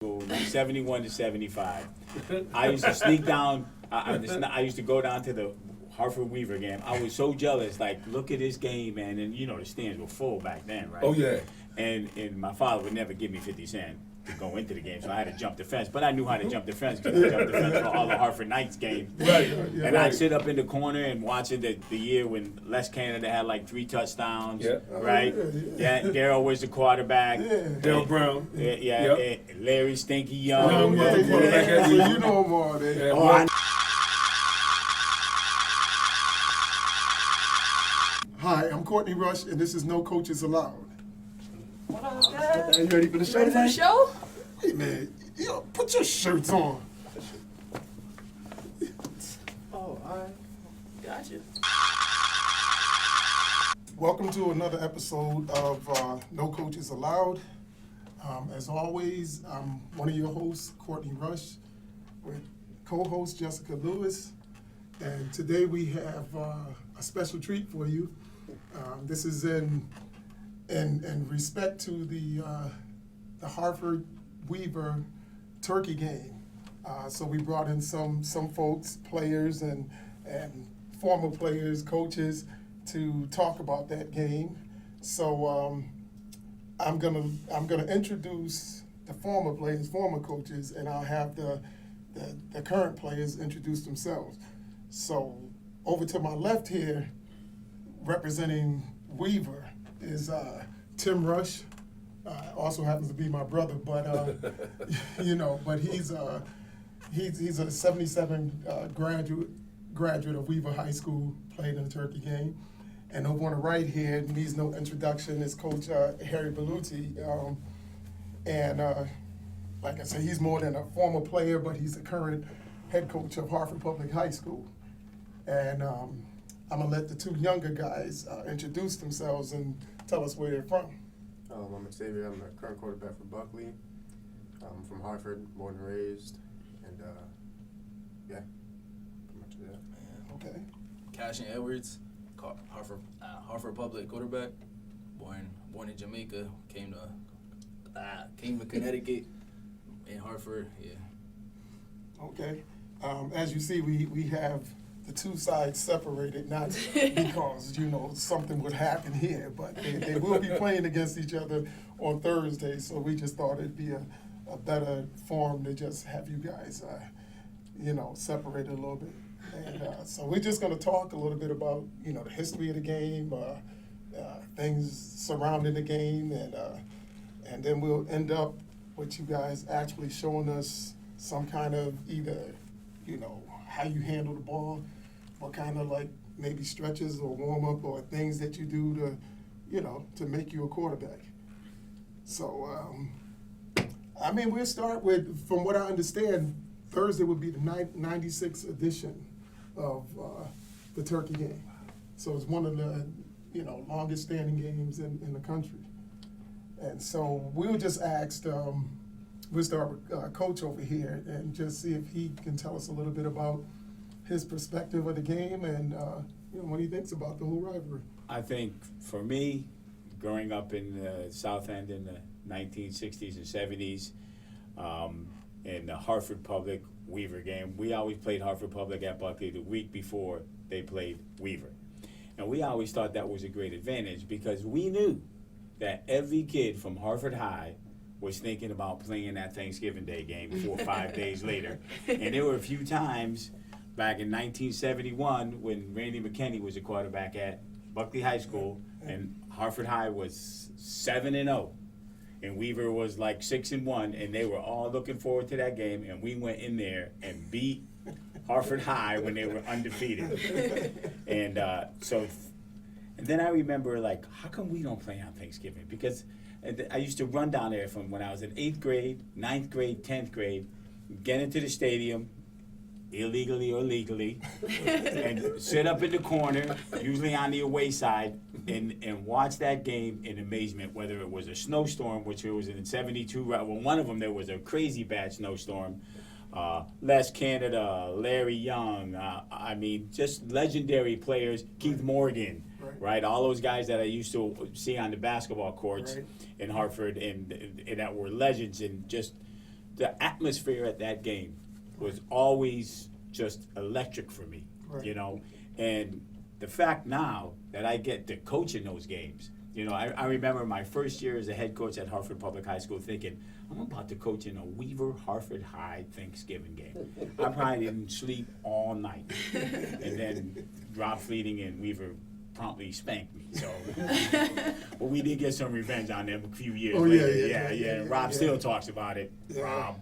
71 to 75. I used to sneak down. I used to go down to the Hartford Weaver game. I was so jealous. Like, look at this game, man. And the stands were full back then, right? Oh yeah. And my father would never give me 50 cents to go into the game, so I had to jump the fence. But I knew how to jump the fence because I jumped the fence for all the Hartford Knights games. Right. And I'd sit up in the corner and watch it the year when Les Canada had like 3 touchdowns. Yeah. Right? Yeah. Darryl was the quarterback. Dale Brown. And Larry Stinky Young. So you know them all there. Yeah, Oh, Hi, I'm Courtney Rush, and this is No Coaches Allowed. What up, guys? You ready for the show Ready for the today? show? Hey, man, put your shirts on. Oh, all right. Gotcha. Welcome to another episode of No Coaches Allowed. As always, I'm one of your hosts, Courtney Rush, with co-host Jessica Lewis. And today we have a special treat for you. This is in respect to the Hartford Weaver Turkey game. So we brought in some folks, players and former players, coaches, to talk about that game. So I'm gonna introduce the former players, former coaches, and I'll have the current players introduce themselves. So over to my left here, representing Weaver, is Tim Rush. Also happens to be my brother, but but he's a '77 graduate of Weaver High School, played in the Turkey game. And over on the right here, needs no introduction, is Coach Harry Bellucci. Like I said, he's more than a former player, but he's the current head coach of Hartford Public High School. And I'm gonna let the two younger guys introduce themselves and tell us where they're from. I'm Xavier. I'm the current quarterback for Buckley. I'm from Hartford, born and raised, and pretty much that. Okay. Cashin Edwards, Hartford Public quarterback, born in Jamaica, came to Connecticut, in Hartford. Yeah. Okay. As you see, we have the two sides separated, not because something would happen here, but they will be playing against each other on Thursday. So we just thought it'd be a better forum to just have you guys, separated a little bit. And so we're just going to talk a little bit about the history of the game, things surrounding the game, and then we'll end up with you guys actually showing us some kind of either how you handle the ball, or kind of like maybe stretches or warm up or things that you do to make you a quarterback. So we'll start with, from what I understand, Thursday would be the 96th edition of the Turkey game. So it's one of the longest standing games in the country. And so we'll just ask, we'll start with Coach over here and just see if he can tell us a little bit about his perspective of the game and what he thinks about the whole rivalry. I think for me, growing up in the South End in the 1960s and 70s, in the Hartford Public Weaver game, we always played Hartford Public at Buckley the week before they played Weaver. And we always thought that was a great advantage because we knew that every kid from Hartford High was thinking about playing that Thanksgiving Day game 4 or 5 days later. And there were a few times back in 1971 when Randy McKinney was a quarterback at Buckley High School and Hartford High was 7-0 and Weaver was like 6-1, and they were all looking forward to that game, and we went in there and beat Hartford High when they were undefeated. And then I remember, like, how come we don't play on Thanksgiving? Because I used to run down there from when I was in 8th grade, 9th grade, 10th grade, get into the stadium, illegally or legally, and sit up in the corner, usually on the away side, and watch that game in amazement, whether it was a snowstorm, which it was in 72, well, one of them there was a crazy bad snowstorm, Les Canada, Larry Young, just legendary players, Keith Morgan, right? All those guys that I used to see on the basketball courts in Hartford and that were legends, and just the atmosphere at that game was always just electric for me, Right. you know? And the fact now that I get to coach in those games, you know, I remember my first year as a head coach at Hartford Public High School thinking, I'm about to coach in a Weaver Hartford High Thanksgiving game. I probably didn't sleep all night. And then Rob Fleeting and Weaver promptly spanked me. So, but we did get some revenge on them a few years Oh, yeah, later. yeah, Yeah. yeah, Rob yeah. still talks about it. Yeah. Rob.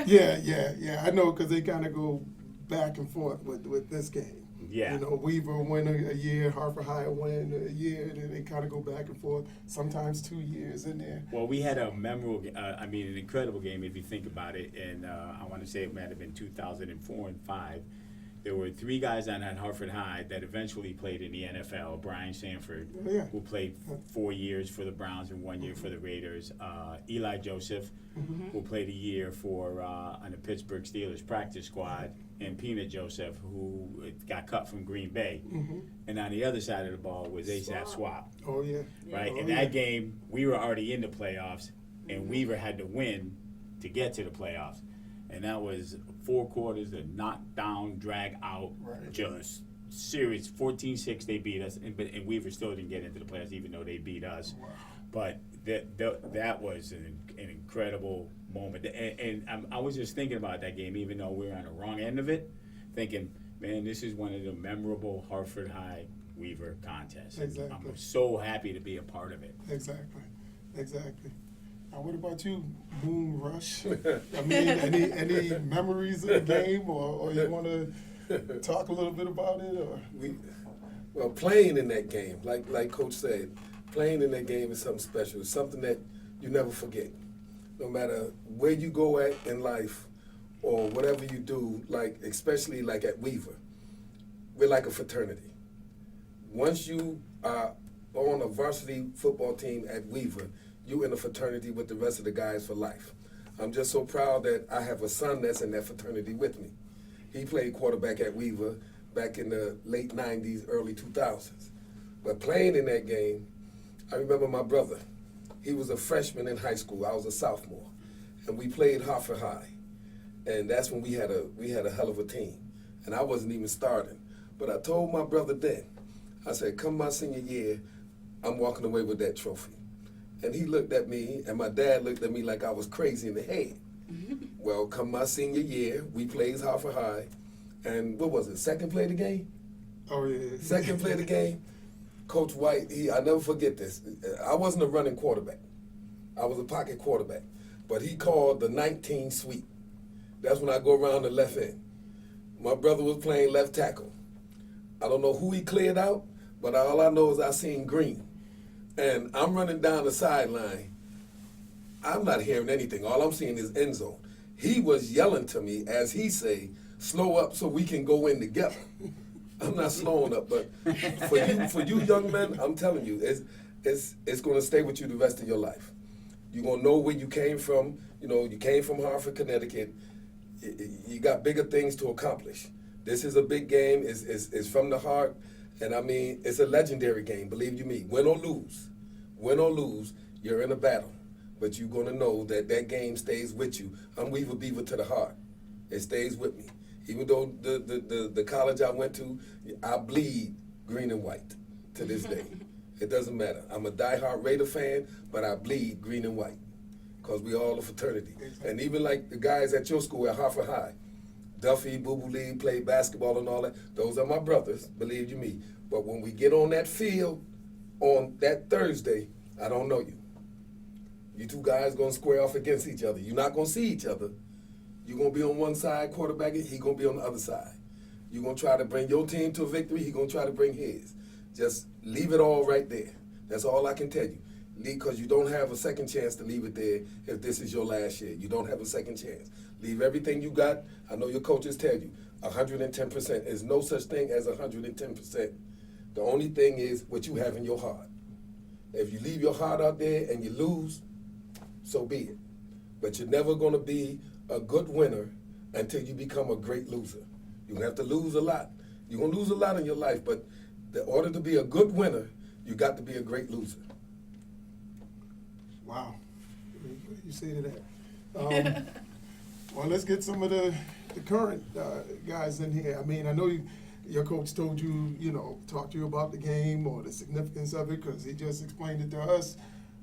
Yeah. I know because they kind of go back and forth with this game. Yeah. You know, Weaver win a year, Hartford High win a year, and then they kind of go back and forth. Sometimes 2 years in there. Well, we had a memorable, an incredible game if you think about it. And I want to say it might have been 2004 and 5. There were 3 guys on at Hartford High that eventually played in the NFL. Brian Sanford, Oh, yeah. who played 4 years for the Browns and 1 year for the Raiders. Eli Joseph, who played a year for on the Pittsburgh Steelers practice squad. And Peanut Joseph, who got cut from Green Bay. And on the other side of the ball was ASAP Swap. Oh, yeah. Right? Oh, In yeah. that game, we were already in the playoffs, and Weaver had to win to get to the playoffs. And that was 4 quarters of knock down, drag out, Right. just serious. 14-6 they beat us, and Weaver still didn't get into the playoffs, even though they beat us. Wow. But that was an incredible moment. And I was just thinking about that game, even though we were on the wrong end of it, thinking, man, this is one of the memorable Hartford High Weaver contests. Exactly. I'm so happy to be a part of it. Exactly. Now, what about you, Boom Rush? I mean, any memories of the game, or you want to talk a little bit about it, or? Well, playing in that game, like Coach said, playing in that game is something special. It's something that you never forget. No matter where you go at in life or whatever you do, like especially like at Weaver, we're like a fraternity. Once you are on a varsity football team at Weaver, you're in a fraternity with the rest of the guys for life. I'm just so proud that I have a son that's in that fraternity with me. He played quarterback at Weaver back in the late 90s, early 2000s. But playing in that game, I remember my brother. He was a freshman in high school. I was a sophomore. And we played Hartford High. And that's when we had a hell of a team. And I wasn't even starting. But I told my brother then, I said, come my senior year, I'm walking away with that trophy. And he looked at me, and my dad looked at me like I was crazy in the head. Well, come my senior year, we played Hartford High. And what was it, second play of the game? Oh, yeah. Second play of the game, Coach White, I never forget this. I wasn't a running quarterback. I was a pocket quarterback. But he called the 19 sweep. That's when I go around the left end. My brother was playing left tackle. I don't know who he cleared out, but all I know is I seen green. And I'm running down the sideline. I'm not hearing anything. All I'm seeing is end zone. He was yelling to me as he say, slow up so we can go in together. I'm not slowing up, but for you young men, I'm telling you, it's going to stay with you the rest of your life. You're going to know where you came from. You know, you came from Hartford, Connecticut. You got bigger things to accomplish. This is a big game. It's from the heart. And I mean, it's a legendary game, believe you me. Win or lose, you're in a battle. But you're going to know that game stays with you. I'm Weaver Beaver to the heart. It stays with me. Even though the college I went to, I bleed green and white to this day. It doesn't matter. I'm a diehard Raider fan, but I bleed green and white because we all a fraternity. And even like the guys at your school at Hartford High, Duffy, Boo Boo Lee, played basketball and all that. Those are my brothers, believe you me. But when we get on that field on that Thursday, I don't know you. You two guys gonna square off against each other. You're not gonna see each other. You're going to be on one side quarterbacking, he's going to be on the other side. You're going to try to bring your team to a victory, he's going to try to bring his. Just leave it all right there. That's all I can tell you. Because you don't have a second chance to leave it there if this is your last year. You don't have a second chance. Leave everything you got. I know your coaches tell you 110%. There's no such thing as 110%. The only thing is what you have in your heart. If you leave your heart out there and you lose, so be it. But you're never going to be a good winner until you become a great loser. You're going to have to lose a lot. You're going to lose a lot in your life, but in order to be a good winner, you got to be a great loser. Wow. What do you say to that? Well, let's get some of the current guys in here. I mean, I know your coach told you, talked to you about the game or the significance of it, because he just explained it to us.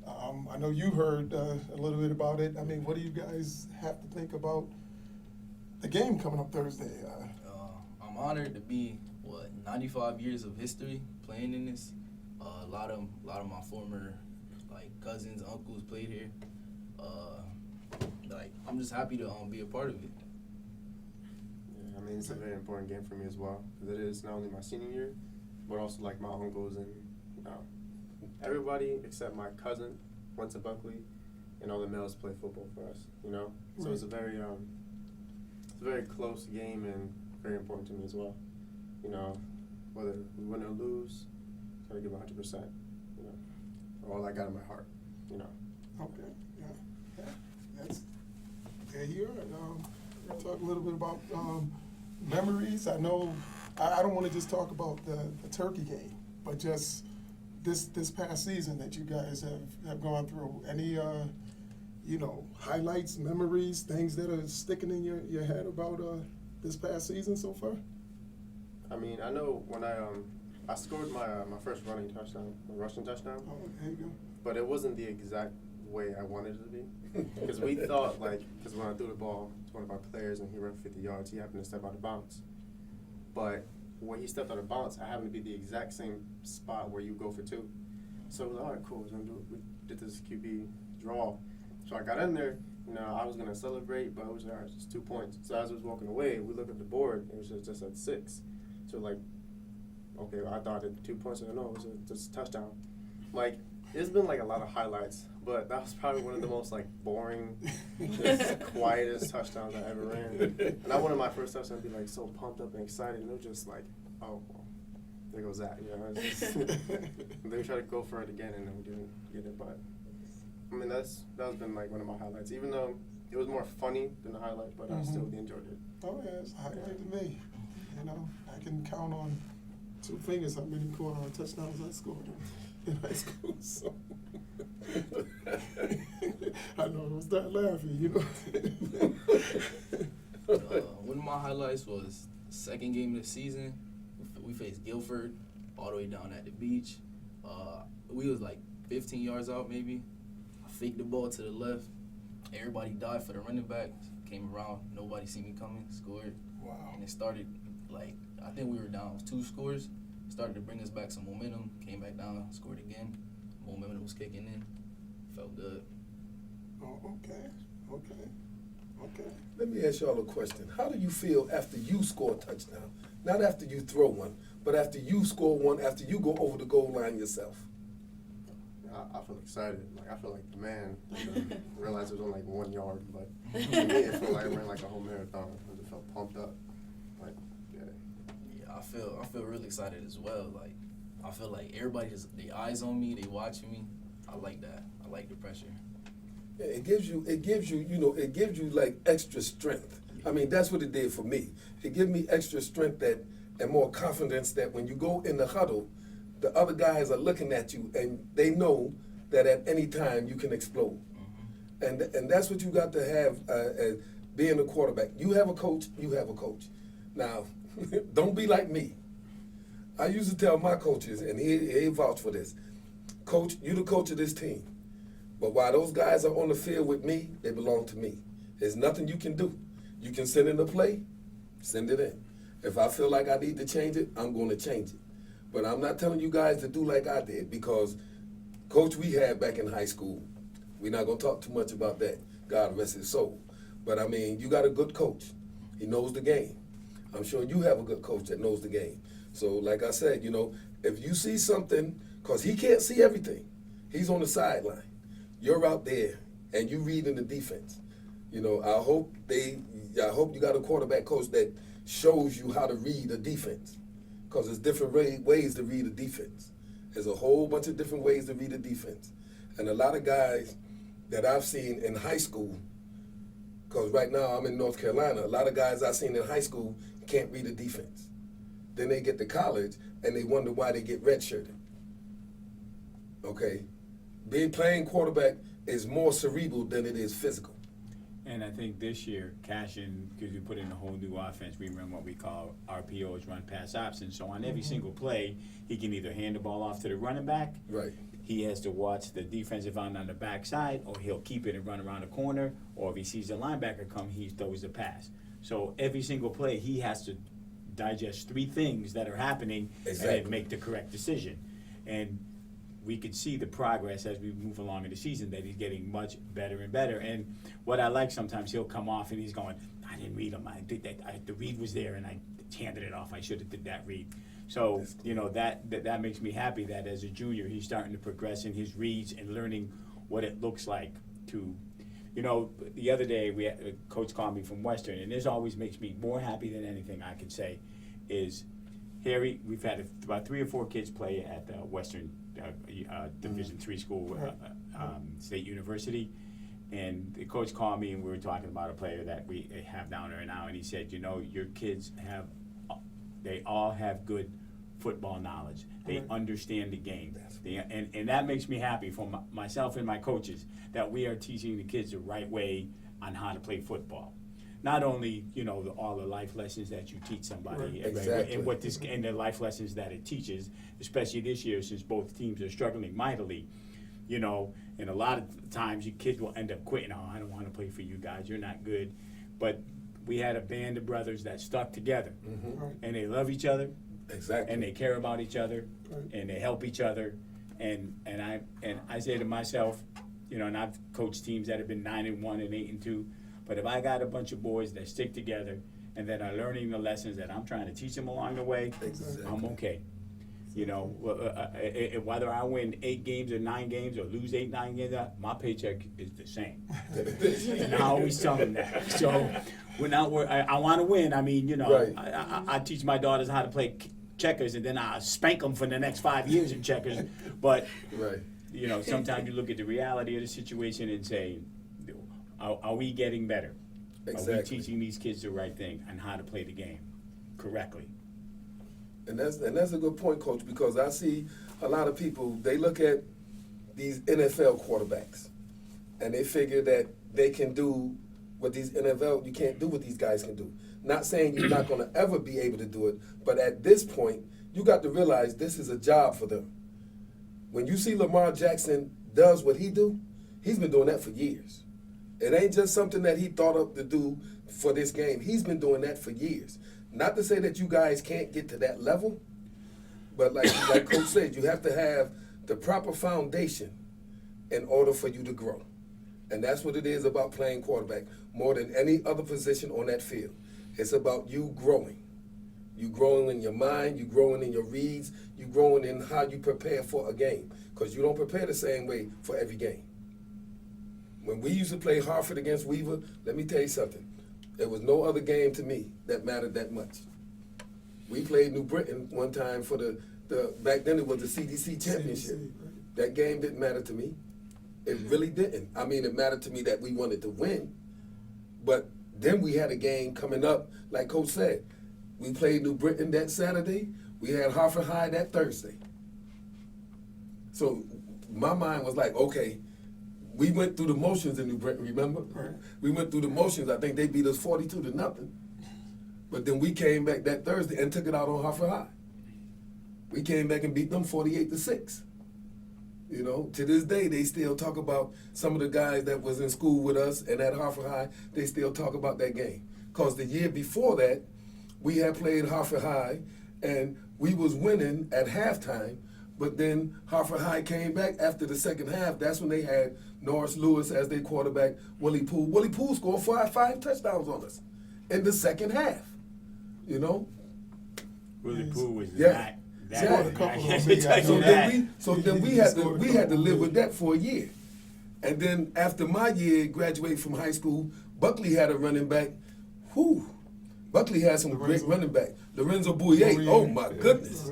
I know you heard a little bit about it. I mean, what do you guys have to think about the game coming up Thursday? I'm honored to be 95 years of history playing in this. A lot of my former cousins, uncles played here. I'm just happy to be a part of it. Yeah, I mean, it's a very important game for me as well, because it is not only my senior year, but also my uncles and everybody except my cousin went to Buckley, and all the males play football for us. So it's a very close game and very important to me as well. Whether we win or lose, gotta give 100%. All I got in my heart. Okay, yeah. That's there you are. Talk a little bit about memories. I know I don't want to just talk about the Turkey game, but just this past season that you guys have gone through. Any highlights, memories, things that are sticking in your head about this past season so far? I mean, I know when I scored my first rushing touchdown, Oh, there you go. but it wasn't the exact way I wanted it to be. Because we thought, because when I threw the ball to one of our players and he ran 50 yards, he happened to step out of bounds. But when he stepped out of bounds, I happened to be the exact same spot where you go for two. So I was like, all right, cool. So we did this QB draw. So I got in there. I was going to celebrate, but I was like, all right, it's just 2 points. So as I was walking away, we looked at the board. It was just at 6. So okay, I thought it 2 points. No, it was just a touchdown. There's been a lot of highlights, but that was probably one of the most boring, just quietest touchdowns I ever ran. And I wanted my first touchdown to be so pumped up and excited, and it was just oh, well, there goes that. It's just, they tried to go for it again, and then we didn't get it. But I mean, that's been one of my highlights, even though it was more funny than the highlight, but I still enjoyed it. Oh yeah, it's a highlight to me. I can count on 2 fingers how many touchdowns I scored in high school. So I know don't start laughing, One of my highlights was the second game of the season. We faced Guilford all the way down at the beach. We was 15 yards out maybe. I faked the ball to the left. Everybody died for the running back. Came around, nobody seen me coming, scored. Wow. And it started I think we were down 2 scores. Started to bring us back some momentum. Came back down, scored again. Momentum was kicking in. Felt good. Oh, okay. Let me ask y'all a question. How do you feel after you score a touchdown? Not after you throw one, but after you score one, after you go over the goal line yourself? I feel excited. I feel like the man. Realized it was only 1 yard, but to me, it felt like I ran a whole marathon. I just felt pumped up. Yeah, I feel really excited as well. I feel like everybody they eyes on me, they watching me. I like that. I like the pressure. Yeah, it gives you extra strength. I mean, that's what it did for me. It gave me extra strength and more confidence that when you go in the huddle, the other guys are looking at you and they know that at any time you can explode. Mm-hmm. And that's what you got to have as being a quarterback. You have a coach, you have a coach. Now, don't be like me. I used to tell my coaches, and he vouched for this, Coach, you the coach of this team. But while those guys are on the field with me, they belong to me. There's nothing you can do. You can send in a play, send it in. If I feel like I need to change it, I'm going to change it. But I'm not telling you guys to do like I did, because coach we had back in high school, we're not going to talk too much about that. God rest his soul. But I mean, you got a good coach. He knows the game. I'm sure you have a good coach that knows the game. So like I said, if you see something, because he can't see everything. He's on the sideline. You're out there and you reading the defense. I hope you got a quarterback coach that shows you how to read a defense, because there's different ways to read a defense. There's a whole bunch of different ways to read a defense. And a lot of guys that I've seen in high school, because right now I'm in North Carolina, a lot of guys I've seen in high school can't read a defense. Then they get to college and they wonder why they get redshirted. Okay? Playing quarterback is more cerebral than it is physical. And I think this year, Cashin, because we put in a whole new offense, we run what we call RPOs, run pass options. So on every single play, he can either hand the ball off to the running back. Right. He has to watch the defensive end on the backside, or he'll keep it and run around the corner. Or if he sees a linebacker come, he throws the pass. So every single play, he has to digest 3 things that are happening and Exactly. then make the correct decision. And we could see the progress as we move along in the season, that he's getting much better and better. And what I like, sometimes he'll come off and he's going, I didn't read him. I did that. The read was there and I handed it off. I should have did that read. So, you know, that makes me happy that as a junior, he's starting to progress in his reads and learning what it looks like to, you know, the other day we had, a coach called me from Western, and this always makes me more happy than anything I can say, is Harry, we've had about 3 or 4 kids play at Western Division III school, State University, and the coach called me and we were talking about a player that we have down there now, and he said, you know, your kids they all have good football knowledge. They understand the game. And that makes me happy for myself and my coaches, that we are teaching the kids the right way on how to play football. Not only, you know, all the life lessons that you teach somebody, Exactly. and the life lessons that it teaches, especially this year since both teams are struggling mightily, you know, and a lot of times your kids will end up quitting. Oh, I don't want to play for you guys. You're not good. But we had a band of brothers that stuck together, and they love each other, Exactly. and they care about each other, and they help each other. And I say to myself, you know, and I've coached teams that have been 9-1 and 8-2. But if I got a bunch of boys that stick together and that are learning the lessons that I'm trying to teach them along the way, I'm okay. You know, whether I win 8 games or 9 games or lose 8, 9 games, my paycheck is the same. And I always tell them that. So we're not. I want to win. I mean, you know, Right. I teach my daughters how to play checkers, and then I spank them for the next 5 years in checkers. But Right. you know, sometimes you look at the reality of the situation and say, are we getting better? Are we Exactly. teaching these kids the right thing and how to play the game correctly? And that's a good point, Coach, because I see a lot of people, they look at these NFL quarterbacks and they figure that they can do what these NFL, you can't do what these guys can do. Not saying you're not going to ever be able to do it, but at this point, you got to realize this is a job for them. When you see Lamar Jackson does what he do, he's been doing that for years. It ain't just something that he thought up to do for this game. He's been doing that for years. Not to say that you guys can't get to that level, but like Coach said, you have to have the proper foundation in order for you to grow. And that's what it is about playing quarterback, more than any other position on that field. It's about you growing. You growing in your mind, you growing in your reads, you growing in how you prepare for a game. Because you don't prepare the same way for every game. When we used to play Hartford against Weaver, let me tell you something. There was no other game to me that mattered that much. We played New Britain one time for the back then it was the CDC championship. That game didn't matter to me. It really didn't. I mean, it mattered to me that we wanted to win. But then we had a game coming up, like Coach said. We played New Britain that Saturday. We had Hartford High that Thursday. So my mind was like, okay, we went through the motions in New Britain, remember? Right. We went through the motions. I think they beat us 42-0. But then we came back that Thursday and took it out on Hartford High. We came back and beat them 48-6. You know, to this day, they still talk about some of the guys that was in school with us and at Hartford High, they still talk about that game. Because the year before that, we had played Hartford High, and we was winning at halftime, but then Hartford High came back after the second half. That's when they had Norris Lewis as their quarterback, Willie Poole. Willie Poole scored five touchdowns on us in the second half, you know? Willie Poole was Yeah. that. Scored a couple I of can big tell guys. you that. So then we had to live with that for a year. And then after my year, graduating from high school, Buckley had a running back. Whew. Buckley had some great running back. Lorenzo Bouye. Oh my goodness.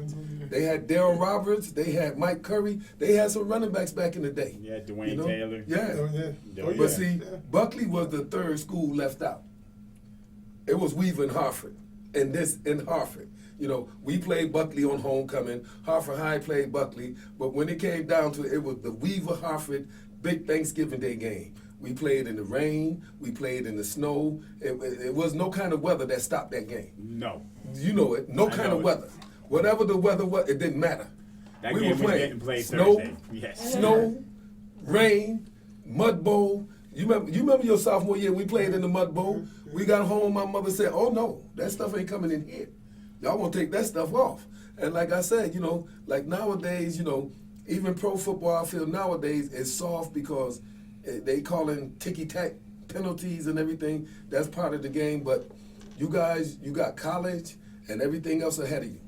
They had Darryl Roberts. They had Mike Curry. They had some running backs back in the day. Yeah, Dwayne You know? Taylor. Yeah. Oh, yeah. Oh, yeah. But see, Buckley was the third school left out. It was Weaver and Hartford, and this in Hartford. You know, we played Buckley on homecoming. Hartford High played Buckley, but when it came down to it, it was the Weaver Hartford big Thanksgiving Day game. We played in the rain. We played in the snow. It was no kind of weather that stopped that game. No. You know it. No I kind know of it. weather. Whatever the weather was, it didn't matter. That We game were was playing getting played snow, Thursday. Yes. Snow, rain, mud bowl. You remember your sophomore year? We played in the mud bowl. We got home. My mother said, "Oh no, that stuff ain't coming in here. Y'all gonna take that stuff off." And like I said, like nowadays, even pro football I feel nowadays is soft because they calling ticky-tack penalties and everything. That's part of the game. But you guys, you got college and everything else ahead of you.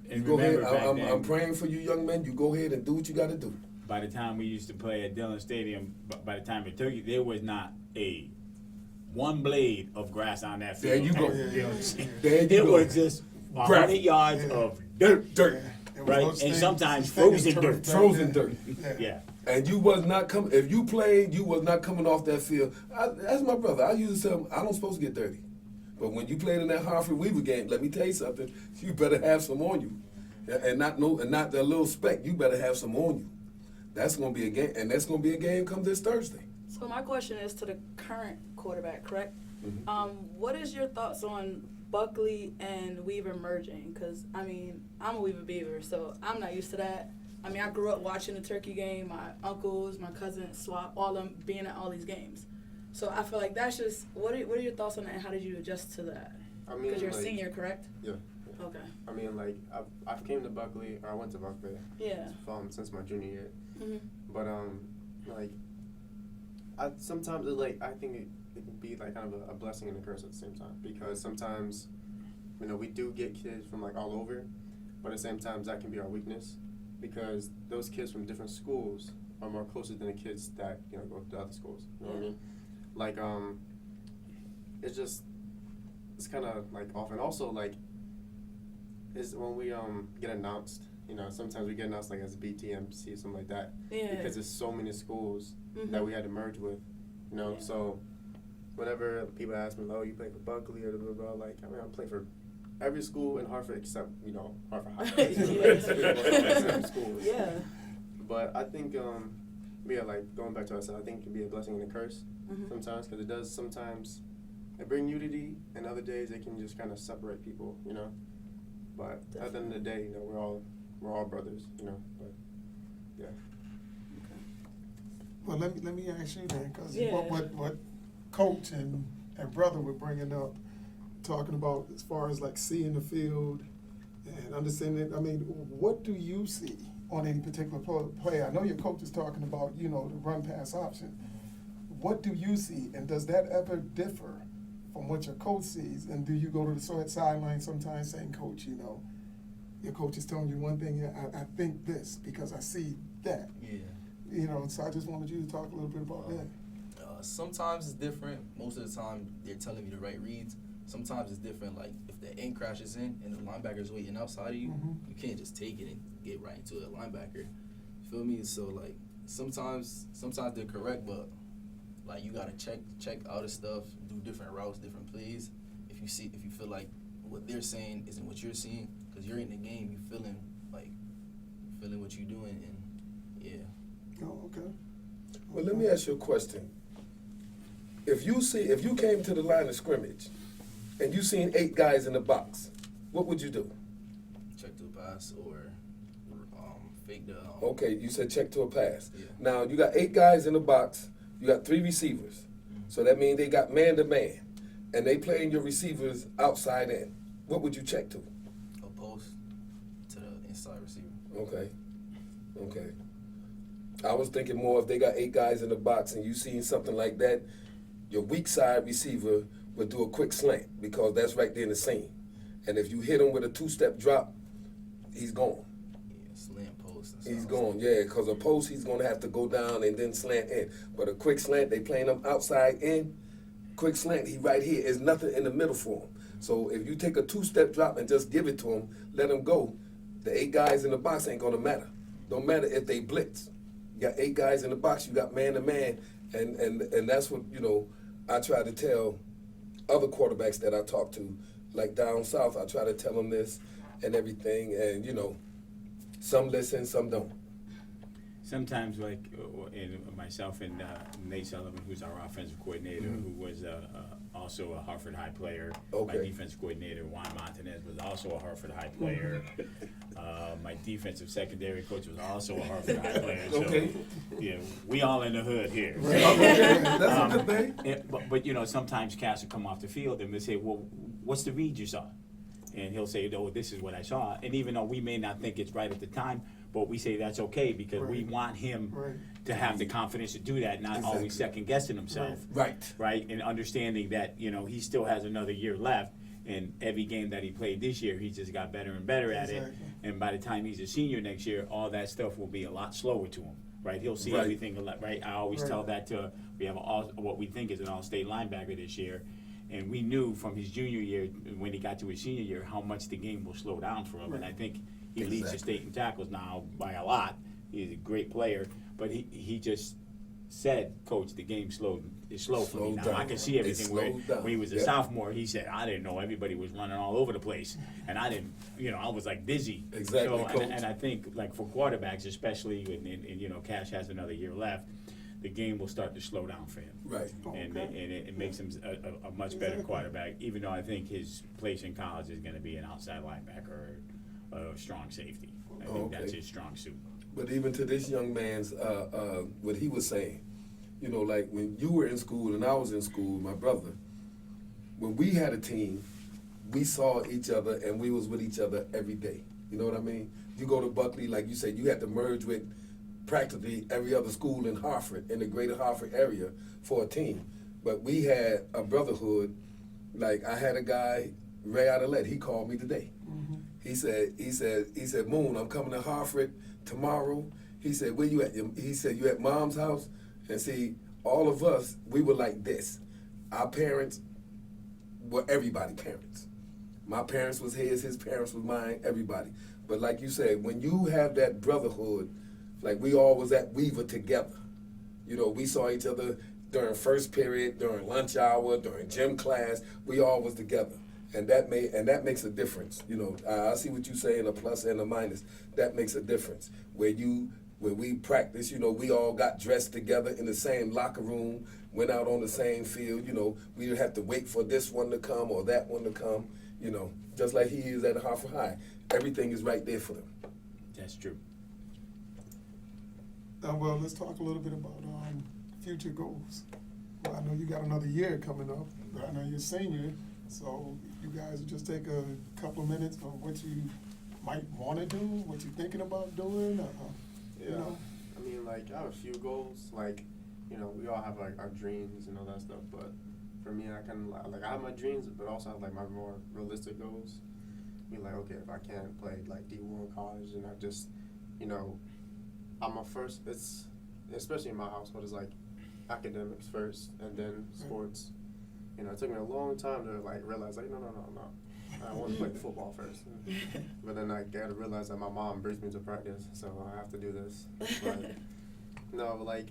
And You go ahead. remember back then, I'm praying for you, young men. You go ahead and do what you got to do. by the time we used to play at Dillon Stadium, by the time it took you, there was not a one blade of grass on that field. There you go. at Dillon Stadium. There you It go. was just 100 yards Yeah. of dirt, It was right? those And things- sometimes things frozen turned dirt. back Frozen then. dirt. Yeah. And you was not coming. If you played, you was not coming off that field. That's my brother. I used to tell him, I don't supposed to get dirty. But when you played in that Hartford Weaver game, let me tell you something. You better have some on you, and not that little speck. You better have some on you. That's gonna be a game, and that's gonna be a game come this Thursday. So my question is to the current quarterback, correct? What is your thoughts on Buckley and Weaver merging? Because, I mean, I'm a Weaver Beaver, so I'm not used to that. I mean, I grew up watching the Turkey game. My uncles, my cousins, swap, all of them being at all these games. So I feel like that's just, what are your thoughts on that, and how did you adjust to that? I mean, Because you're a like, senior, correct? Yeah. Okay. I mean, like, I've came to Buckley, or I went to Buckley Yeah. since my junior year. Mm-hmm. But, like, sometimes, I think it can be, like, kind of a blessing and a curse at the same time. Because sometimes, we do get kids from, like, all over. But at the same time, that can be our weakness. Because those kids from different schools are more closer than the kids that, go to other schools. You know what I mean? Like, it's kind of, like, off. And also, like, is when we get announced, sometimes we get announced like as BTMC or something like that. Yeah. Because there's so many schools that we had to merge with, Yeah. So whenever people ask me, "Oh, you play for Buckley or blah blah blah," like I play for every school in Hartford except Hartford High. Schools. Yeah. But I think like going back to us, I think it can be a blessing and a curse sometimes, because it does sometimes it bring unity, and other days it can just kind of separate people, But at the end of the day, we're all brothers, But yeah. Well, let me ask you then, because Yeah. what Coach and brother were bringing up, talking about as far as like seeing the field and understanding. I mean, what do you see on any particular play? I know your coach is talking about the run pass option. What do you see, and does that ever differ from what your coach sees? And do you go to the sideline sometimes saying, "Coach, your coach is telling you one thing, I think this because I see that." Yeah. So I just wanted you to talk a little bit about that. Sometimes it's different. Most of the time, they're telling me the right reads. Sometimes it's different. Like if the end crashes in and the linebacker's waiting outside of you, you can't just take it and get right into a linebacker. Feel me? So like sometimes they're correct, but like you gotta check other stuff, do different routes, different plays. If you feel like what they're saying isn't what you're seeing, because you're in the game, you feeling what you're doing, and yeah. Oh, okay. Well, let me ask you a question. If you came to the line of scrimmage and you seen 8 guys in the box, what would you do? Check to a pass or fake the. Okay, you said check to a pass. Yeah. Now, you got 8 guys in the box, you got 3 receivers. So that means they got man-to-man, and they playing your receivers outside in. What would you check to? A post to the inside receiver. Okay. I was thinking more if they got 8 guys in the box and you seen something like that, your weak side receiver would do a quick slant because that's right there in the seam. And if you hit him with a 2-step drop, he's gone. Yeah, slant post. He's gone, yeah, because a post he's going to have to go down and then slant in. But a quick slant, they playing him outside in. Quick slant, he right here. There's nothing in the middle for him. So if you take a 2-step drop and just give it to him, let him go, the 8 guys in the box ain't going to matter. Don't matter if they blitz. You got 8 guys in the box, you got man-to-man, and that's what, I try to tell other quarterbacks that I talk to, like down south, I try to tell them this and everything, and, some listen, some don't. sometimes like and myself and Nate Sullivan, who's our offensive coordinator, who was also a Hartford High player. Okay. My defensive coordinator Juan Montanez was also a Hartford High player. My defensive secondary coach was also a Hartford High player. So, Okay. yeah, we all in the hood here. Okay, that's a good thing. But you know, sometimes Cass will come off the field and they say, "Well, what's the read you saw?" And he'll say, "Oh, this is what I saw." And even though we may not think it's right at the time, but we say that's okay because we Right. want him Right. to have the confidence to do that, not always Exactly. second guessing himself, Right. right? And understanding that you know he still has another year left, and every game that he played this year, he just got better and better at it. Exactly. And by the time he's a senior next year, all that stuff will be a lot slower to him, right? He'll see Right. everything a lot, right? I always Right. tell that to we have what we think is an all-state linebacker this year. And we knew from his junior year, when he got to his senior year, how much the game will slow down for him. And I think he leads the Exactly. state in tackles now by a lot. He's a great player, but he just said, "Coach, the game is slow for me Slowed now. down. I can see It everything." Where slowed down. when he was a Yep. sophomore, he said, "I didn't know everybody was running all over the place, and I didn't, you know, I was like dizzy." Exactly, So, Coach. and I think like for quarterbacks, especially, and you know, Cash has another year left. The game will start to slow down for him. Right. And Okay. it makes him a much better quarterback, even though I think his place in college is going to be an outside linebacker or a strong safety. I think that's Okay. his strong suit. But even to this young man's, what he was saying, you know, like when you were in school and I was in school, my brother, when we had a team, we saw each other and we was with each other every day. You know what I mean? You go to Buckley, like you said, you had to merge with practically every other school in Hartford, in the greater Hartford area for a team. But we had a brotherhood. Like I had a guy, Ray Adelet, he called me today. He said, Moon, I'm coming to Hartford tomorrow. He said, where you at? He said, you at Mom's house? And see, all of us, we were like this. Our parents were everybody parents. My parents was his parents was mine, everybody. But like you said, when you have that brotherhood, like we all was at Weaver together. You know, we saw each other during first period, during lunch hour, during gym class. We all was together. And that makes a difference. You know, I see what you saying, a plus and a minus. That makes a difference. When we practice, you know, we all got dressed together in the same locker room, went out on the same field. You know, we didn't have to wait for this one to come or that one to come. You know, just like he is at Hartford High. Everything is right there for them. That's true. Well, let's talk a little bit about future goals. Well, I know you got another year coming up, but I know you're a senior, so you guys just take a couple of minutes on what you might want to do, what you're thinking about doing. You Yeah. know? I mean, like, I have a few goals. Like, you know, we all have like our dreams and all that stuff. But for me, I kind of like I have my dreams, but also have like my more realistic goals. I mean, like, okay, if I can't play like D1 college, and I just, you know, I'm a first. It's especially in my household, it's like academics first, and then sports. You know, it took me a long time to like realize like no. I want to play football first. But then I got to realize that my mom brings me to practice, so I have to do this. But no, like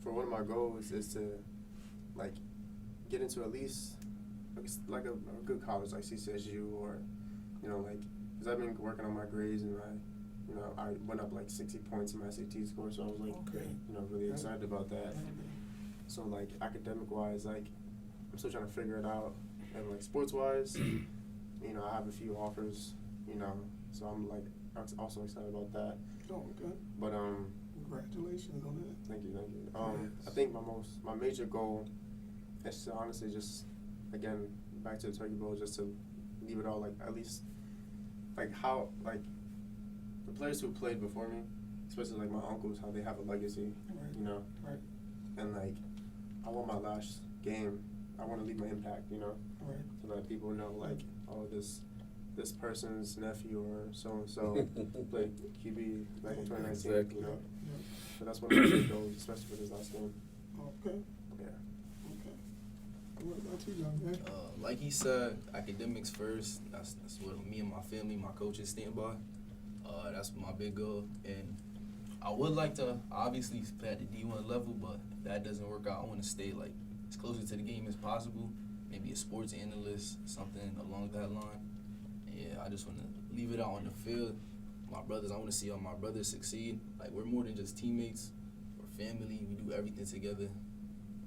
for one of my goals is to like get into at least like a good college like CCSU or you know like because I've been working on my grades and I went up like 60 points in my SAT score, so I was like Okay. really excited about that. So like academic wise, like I'm still trying to figure it out, and like sports wise. You know, I have a few offers, you know, so I'm like also excited about that. Oh, okay. But Congratulations on that. thank you. I think my major goal is to honestly just again back to the Turkey Bowl, just to leave it all like at least like how like the players who played before me, especially like my uncles, how they have a legacy, Right. you know, Right. and like I want my last game, I want to leave my impact, you know. Right. To let people know, like, oh, this person's nephew or so and so played QB back in 2019. Exactly. You know, Yeah. so that's one of my big goals, especially for this last game. Okay. Yeah. Okay. What about you, young man? Like he said, academics first. That's what me and my family, my coaches stand by. That's my big goal. And I would like to obviously play at the D1 level, but if that doesn't work out, I want to stay like as closer to the game as possible. Maybe a sports analyst, something along that line. Yeah, I just want to leave it out on the field. my brothers. I want to see all my brothers succeed. Like, we're more than just teammates. We're family. We do everything together.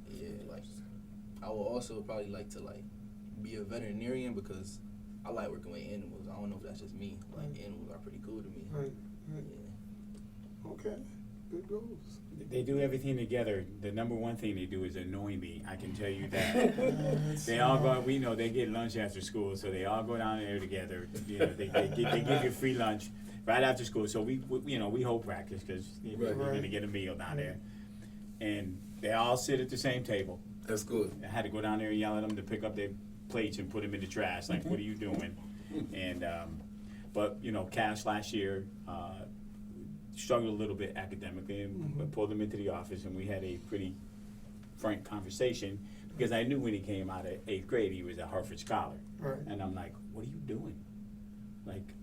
Yeah, like, I would also probably like to, like, be a veterinarian because I like working with animals. I don't know if that's just me. Like, animals are pretty cool to me. Right. Yeah. Okay. Good goals. They do everything together. The number one thing they do is annoy me. I can tell you that. They all go. We know they get lunch after school, so they all go down there together. You know, they give you free lunch right after school. So we we hold practice because we're gonna get a meal down there, and they all sit at the same table. That's good. I had to go down there and yell at them to pick up their plates and put them in the trash. Like, what are you doing? And but Cash last year struggled a little bit academically, and I pulled him into the office, and we had a pretty frank conversation because I knew when he came out of 8th grade he was a Hartford scholar, Right. and I'm like, what are you doing? Like,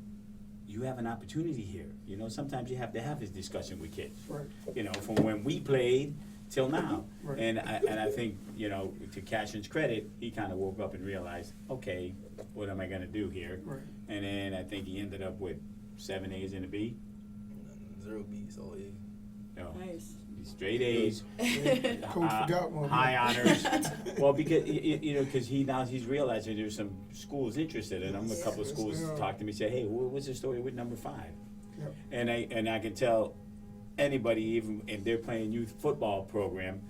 you have an opportunity here. Sometimes you have to have this discussion with kids. Right. From when we played till now. Right. And I think, to Cashin's credit, he kind of woke up and realized, okay, what am I going to do here? Right. And then I think he ended up with 7 A's and a B. 0 B's, all A. Nice. Straight A's. Coach forgot one. High honors. Well, because because he's realizing there's some schools interested in him. A couple of schools talked to me, said, "Hey, what's the story with number 5?" Yep. And I can tell anybody, even if they're playing youth football program,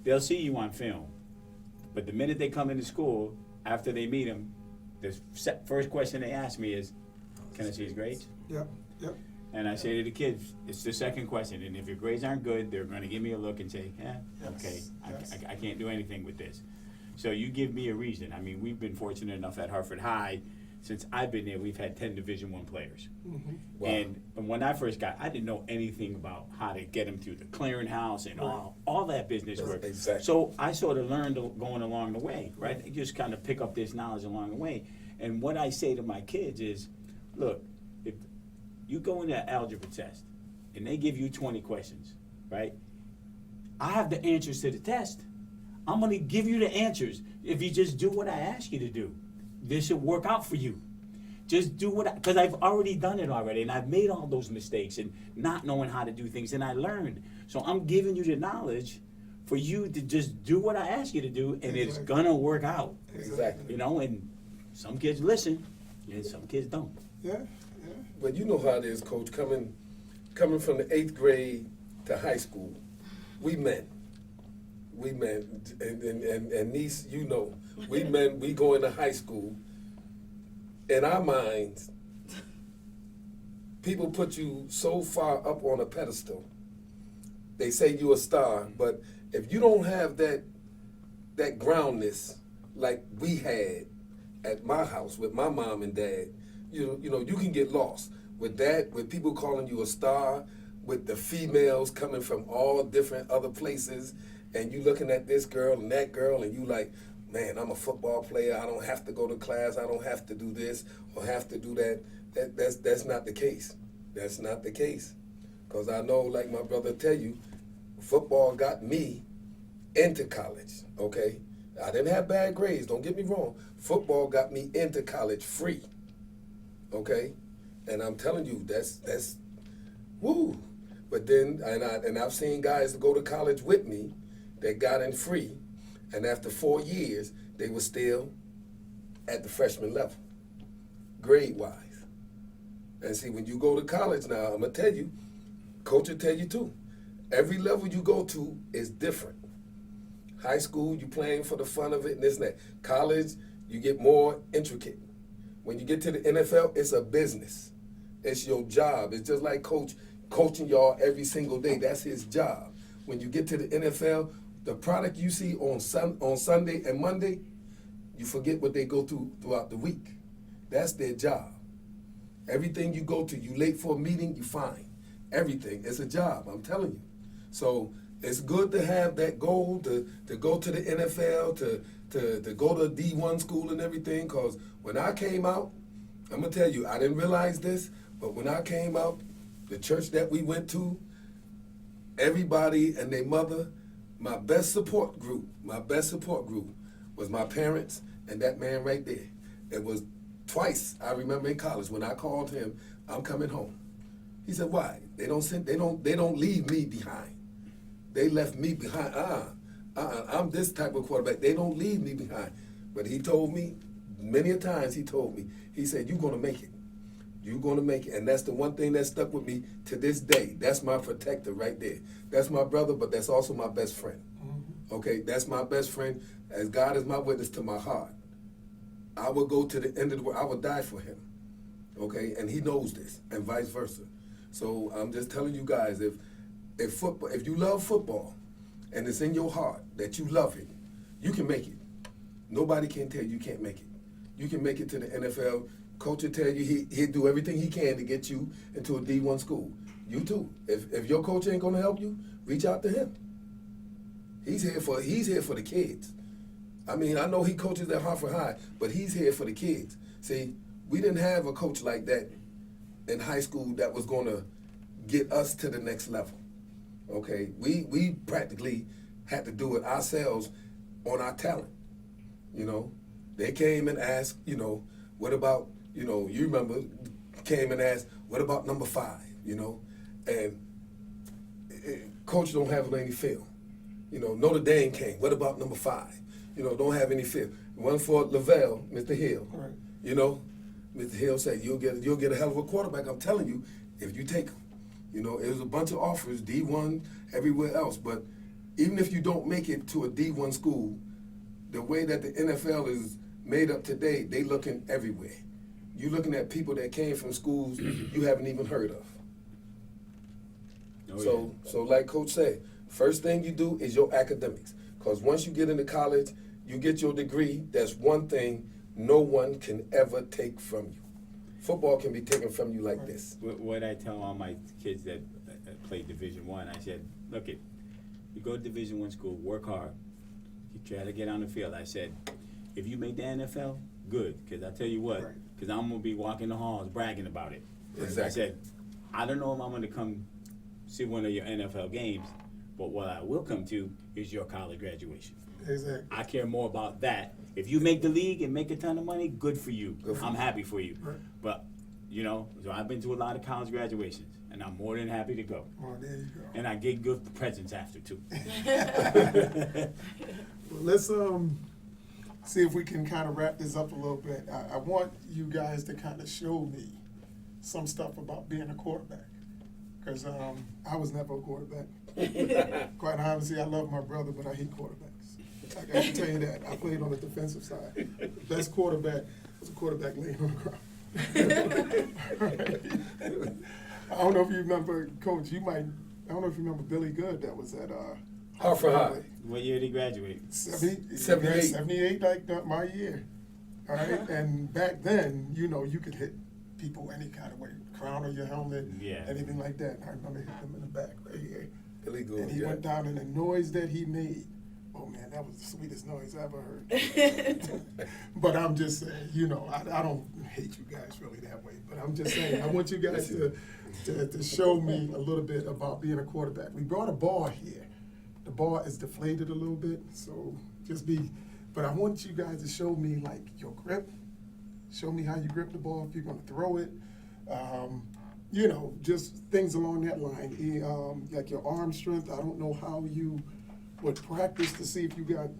they'll see you on film, but the minute they come into school, after they meet him, the first question they ask me is, "Can I see his grades?" Yep. Yep. And I say to the kids, it's the second question, and if your grades aren't good, they're going to give me a look and say, okay, Yes. I can't do anything with this. So you give me a reason. I mean, we've been fortunate enough at Hartford High, since I've been there, we've had 10 Division I players. Mm-hmm. Wow. And when I first got, I didn't know anything about how to get them through the clearinghouse and all that business work. Exactly. So I sort of learned going along the way, right? You just kind of pick up this knowledge along the way. And what I say to my kids is, look, if you go into an algebra test and they give you 20 questions, right? I have the answers to the test. I'm gonna give you the answers if you just do what I ask you to do. This should work out for you. Just do because I've already done it already, and I've made all those mistakes and not knowing how to do things, and I learned. So I'm giving you the knowledge for you to just do what I ask you to do, and it's gonna work out. Exactly. And some kids listen, and some kids don't. Yeah. But you know how it is, Coach, coming from the 8th grade to high school, we men, and niece, we men, we go into high school. In our minds, people put you so far up on a pedestal. They say you're a star, but if you don't have that groundness like we had at my house with my mom and dad, you can get lost with that, with people calling you a star, with the females coming from all different other places, and you looking at this girl and that girl, and you like, man, I'm a football player. I don't have to go to class. I don't have to do this or have to do that. That's not the case. That's not the case. Because I know, like my brother tell you, football got me into college, okay? I didn't have bad grades, don't get me wrong. Football got me into college free, okay? And I'm telling you, that's woo. But then, and I've seen guys go to college with me that got in free, and after 4 years, they were still at the freshman level, grade-wise. And see, when you go to college now, I'm going to tell you, Coach will tell you too, every level you go to is different. High school, you playing for the fun of it and this and that. College, you get more intricate. When you get to the NFL, it's a business. It's your job. It's just like Coach coaching y'all every single day. That's his job. When you get to the NFL, the product you see on Sunday and Monday, you forget what they go through throughout the week. That's their job. Everything you go to, you late for a meeting, you fine. Everything. It's a job, I'm telling you. So it's good to have that goal to go to the NFL, to go to D1 school and everything, because when I came out, I'm going to tell you, I didn't realize this, but when I came out, the church that we went to, everybody and their mother, my best support group was my parents and that man right there. It was twice, I remember in college, when I called him, I'm coming home. He said, why? They don't leave me behind. They left me behind. I'm this type of quarterback. They don't leave me behind. But he told me, many a times he told me, he said, you're going to make it. You're going to make it. And that's the one thing that stuck with me to this day. That's my protector right there. That's my brother, but that's also my best friend. Okay, that's my best friend. As God is my witness to my heart, I will go to the end of the world. I will die for him. Okay, and he knows this, and vice versa. So I'm just telling you guys, if you love football, and it's in your heart that you love it, you can make it. Nobody can tell you can't make it. You can make it to the NFL. Coach will tell you he'll do everything he can to get you into a D1 school. You too. If your coach ain't gonna help you, reach out to him. He's here for the kids. I mean, I know he coaches at Hartford High, but he's here for the kids. See, we didn't have a coach like that in high school that was gonna get us to the next level. Okay, we practically had to do it ourselves on our talent. You know, they came and asked, you know, what about, you know, you remember, came and asked, what about number 5, you know? And coach don't have any film. You know, Notre Dame came, what about number 5? You know, don't have any film. One for Lavelle, Mr. Hill. Right. You know, Mr. Hill said, you'll get a hell of a quarterback, I'm telling you, if you take him. You know, it was a bunch of offers, D1, everywhere else. But even if you don't make it to a D1 school, the way that the NFL is made up today, they looking everywhere. You're looking at people that came from schools you haven't even heard of. Oh, So like Coach said, first thing you do is your academics. Because once you get into college, you get your degree, that's one thing no one can ever take from you. Football can be taken from you like this. What I tell all my kids that play Division I, I said, look, you go to Division I school, work hard, you try to get on the field. I said, if you make the NFL, good, because I tell you what, because I'm going to be walking the halls bragging about it. Exactly. I said, I don't know if I'm going to come see one of your NFL games, but what I will come to is your college graduation. Exactly. I care more about that. If you make the league and make a ton of money, good for you. I'm happy for you. Right. But, you know, so I've been to a lot of college graduations, and I'm more than happy to go. Oh, there you go. And I get good presents after, too. Well, let's see if we can kind of wrap this up a little bit. I want you guys to kind of show me some stuff about being a quarterback, because I was never a quarterback. Quite honestly, I love my brother, but I hate quarterbacks. I can tell you that. I played on the defensive side. Best quarterback was a quarterback laying on the ground. I don't know if you remember, Coach. I don't know if you remember Billy Good. That was at Hartford High. What year did he graduate? 78. 78, like my year. All right, and back then, you know, you could hit people any kind of way, crown of your helmet, Yeah. anything like that. I remember hitting him in the back right here. Billy Good, And he yeah. went down, and the noise that he made, oh man, that was the sweetest noise I ever heard. But I'm just saying, you know, I don't hate you guys really that way, but I'm just saying, I want you guys to show me a little bit about being a quarterback. We brought a ball here. The ball is deflated a little bit, so but I want you guys to show me like your grip, show me how you grip the ball if you're gonna throw it. You know, just things along that line. Like your arm strength, I don't know how you would practice to see if you got,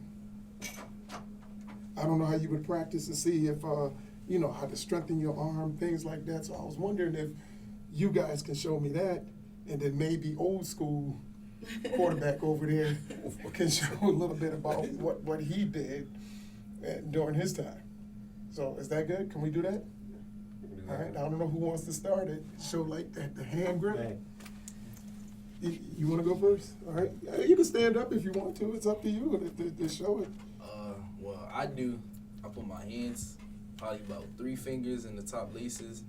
I don't know how you would practice to see if, you know, how to strengthen your arm, things like that. So I was wondering if you guys can show me that, and then maybe old school quarterback over there can show a little bit about what he did during his time. So is that good? Can we do that? All right, I don't know who wants to start it. Show like the hand grip. Right. You want to go first? All right, you can stand up if you want to. It's up to you to show it. Well, I do. I put my hands probably about 3 fingers in the top laces,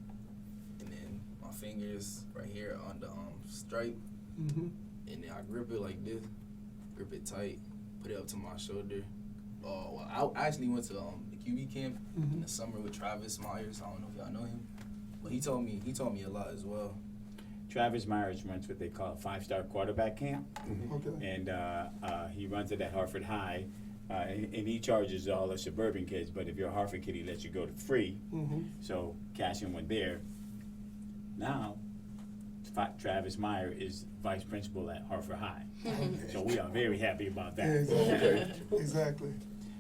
and then my fingers right here on the stripe, Mm-hmm. and then I grip it like this, grip it tight, put it up to my shoulder. Well, I actually went to the QB camp in the summer with Travis Myers. I don't know if y'all know him, but he taught me a lot as well. Travis Myers runs what they call a 5-star quarterback camp. Okay. And he runs it at Hartford High. And he charges all the suburban kids, but if you're a Hartford kid, he lets you go to free. Mm-hmm. So Cassian went there. Now, Travis Meyer is vice principal at Hartford High. So we are very happy about Yeah, that. exactly. Exactly.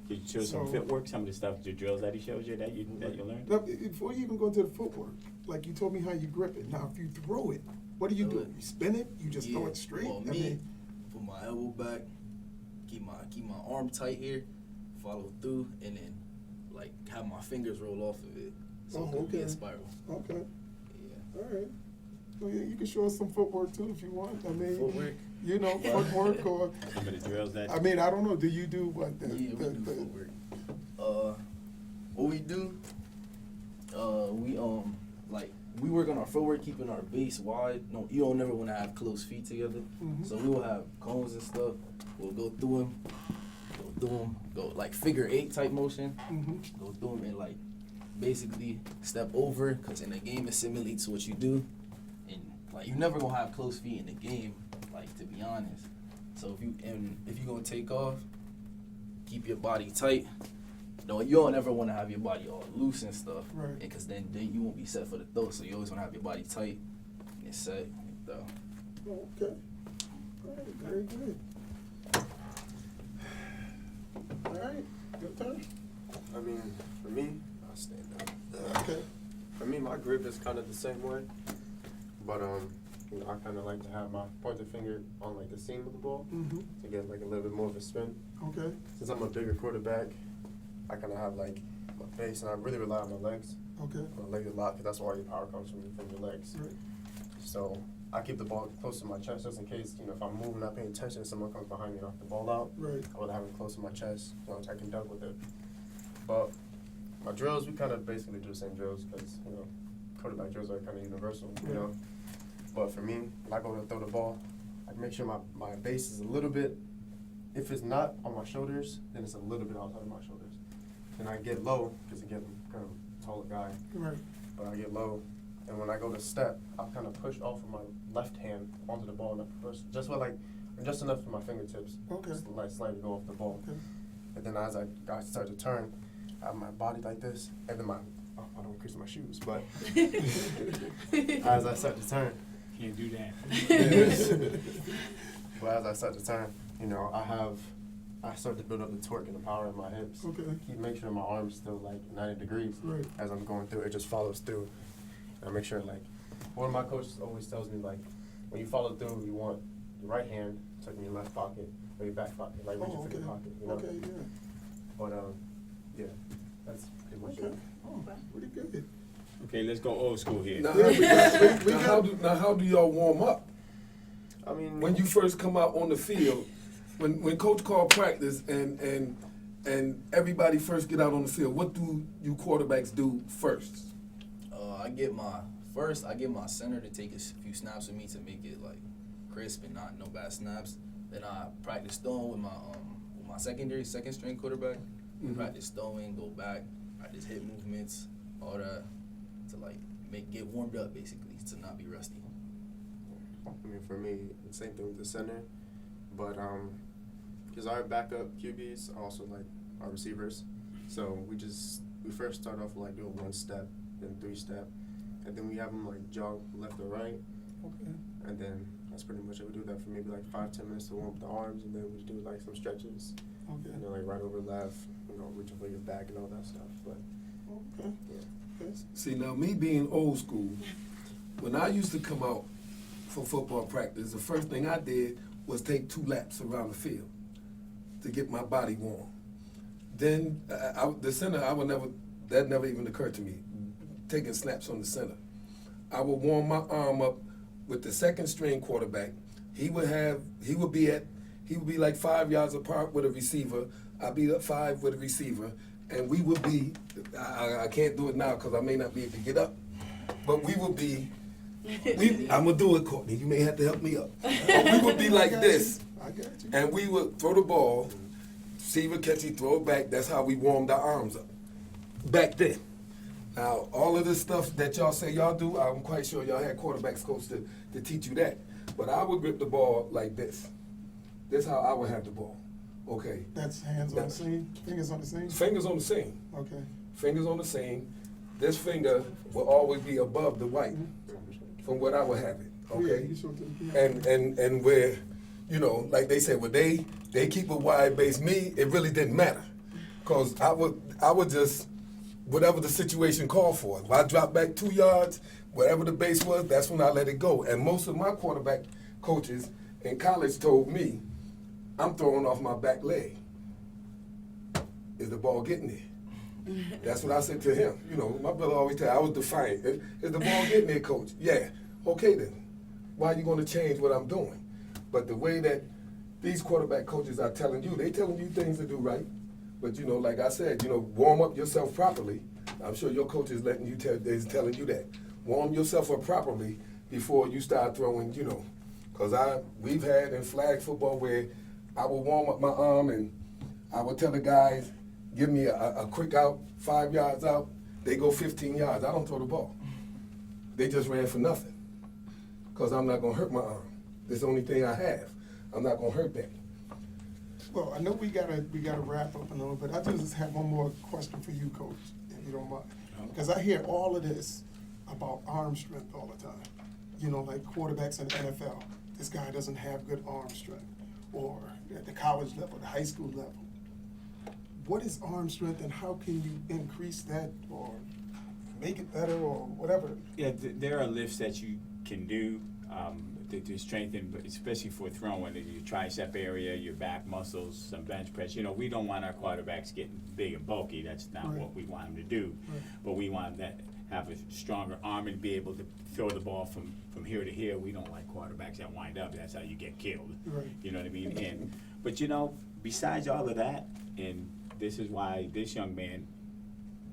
Could you show some So- footwork, some of the stuff, the drills that he shows you that you learned? Now, before you even go to the footwork, like you told me how you grip it. Now, if you throw it, what do you do? You spin it? You just throw it straight? Well, put my elbow back, keep my arm tight here, follow through, and then like have my fingers roll off of it, so it could be okay. a spiral. Okay, Yeah. all right. Well, yeah, you can show us some footwork too if you want. I mean, Footwork? you know, footwork or, Some of the drills that. I mean, I don't know. Do you do what? Yeah, we do footwork. What we do, we work on our footwork, keeping our base wide. No, you don't never want to have close feet together. Mhm. So we will have cones and stuff. We'll go through them, go like figure 8 type motion. Mhm. Go through them and like basically step over, because in the game it simulates what you do, and like you never gonna have close feet in the game, like, to be honest. So if you gonna take off, keep your body tight. No, you don't ever want to have your body all loose and stuff, Right. because then you won't be set for the throw. So you always want to have your body tight and set and throw. Oh, okay. All right, very good. All right, your turn. I mean, for me, I'll stand up. Okay. For me, my grip is kind of the same way, but you know, I kind of like to have my pointer finger on like the seam of the ball Mm-hmm. to get like a little bit more of a spin. Okay. Since I'm a bigger quarterback, I kind of have like my base, and I really rely on my legs. Okay. My legs a lot, because that's where all your power comes from your legs. Right. So I keep the ball close to my chest just in case, you know, if I'm moving, not paying attention, someone comes behind me and knock the ball out. Right. I would have it close to my chest, you know, so I can dunk with it. But my drills, we kind of basically do the same drills, because, you know, quarterback drills are kind of universal, you know. But for me, when I go to throw the ball, I make sure my base is a little bit, if it's not on my shoulders, then it's a little bit outside of my shoulders. Then I get low, because again, I'm kind of a taller guy, Right. but I get low. And when I go to step, I'll kind of push off of my left hand onto the ball, and I push just enough for my fingertips. Okay. Just to like slightly go off the ball. Okay. And then as I start to turn, I have my body like this, and then I don't increase my shoes, but as I start to turn, Can't do that. but as I start to turn, you know, I start to build up the torque and the power in my hips. Okay. Make sure my arm's still like 90 degrees. Right. As I'm going through, it just follows through. And I make sure, like, one of my coaches always tells me, like, when you follow through, you want your right hand tucked in your left pocket or your back pocket, like reaching Oh, for okay. your pocket, you know? Okay, yeah. But yeah, that's pretty much Okay. it. Oh, pretty good. Okay, let's go old school here. Now, We how do y'all warm up? I mean, When you first come out on the field, when coach called practice and everybody first get out on the field, what do you quarterbacks do first? I get my center to take a few snaps with me to make it like crisp and no bad snaps. Then I practice throwing with my second string quarterback. Mhm. Practice throwing, go back, practice hip movements, all that, to like get warmed up basically, to not be rusty. I mean, for me, the same thing with the center, but because our backup QBs are also like our receivers, so we first start off like doing 1 step, then 3 step, and then we have them like jog left or right, Okay. and then that's pretty much it. We do that for maybe like 5-10 minutes to warm up the arms, and then we do like some stretches, Okay. you know, like right over left, you know, reaching for your back and all that stuff. But Okay. yeah. Okay. See, now me being old school, when I used to come out for football practice, the first thing I did was take 2 laps around the field to get my body warm. Then the center, that never even occurred to me, taking snaps on the center. I would warm my arm up with the second string quarterback. He would be like 5 yards apart with a receiver. I'd be up 5 with a receiver, and we would be, I can't do it now because I may not be able to get up, but we would be, I'm gonna do it, Courtney, you may have to help me up. But we would be like this, I got you. and we would throw the ball, receiver catch it, throw it back. That's how we warmed our arms up back then. Now, all of this stuff that y'all say y'all do, I'm quite sure y'all had quarterbacks coach to teach you that. But I would grip the ball like this. This is how I would have the ball. Okay. That's hands on the seam, fingers on the seam? Fingers on the seam. Okay. Fingers on the seam. This finger will always be above the white from what I would have it. Okay? Yeah, you showed them. And where, you know, like they said, when they keep a wide base, me, it really didn't matter. Because I would just, whatever the situation called for. If I dropped back 2 yards, whatever the base was, that's when I let it go. And most of my quarterback coaches in college told me, I'm throwing off my back leg. Is the ball getting there? That's what I said to him. You know, my brother always tell I was defiant. Is the ball getting there, coach? Yeah. Okay then. Why are you going to change what I'm doing? But the way that these quarterback coaches are telling you, they telling you things to do right. But you know, like I said, you know, warm up yourself properly. I'm sure your coach is letting you is telling you that. Warm yourself up properly before you start throwing, you know. Because we've had in flag football where I would warm up my arm and I would tell the guys, give me a quick out, 5 yards out. They go 15 yards. I don't throw the ball. They just ran for nothing. Because I'm not going to hurt my arm. It's the only thing I have. I'm not going to hurt that. Well, I know we gotta wrap up a little bit. I just have one more question for you, Coach, if you don't mind. Because I hear all of this about arm strength all the time. You know, like quarterbacks in the NFL, this guy doesn't have good arm strength. Or at the college level, the high school level. What is arm strength and how can you increase that or make it better or whatever? Yeah, there are lifts that you can do to strengthen, but especially for throwing, your tricep area, your back muscles, some bench press. You know, we don't want our quarterbacks getting big and bulky. That's not Right. what we want them to do. Right. But we want them to have a stronger arm and be able to throw the ball from here to here. We don't like quarterbacks that wind up. That's how you get killed. Right. You know what I mean? But you know, besides all of that, and this is why this young man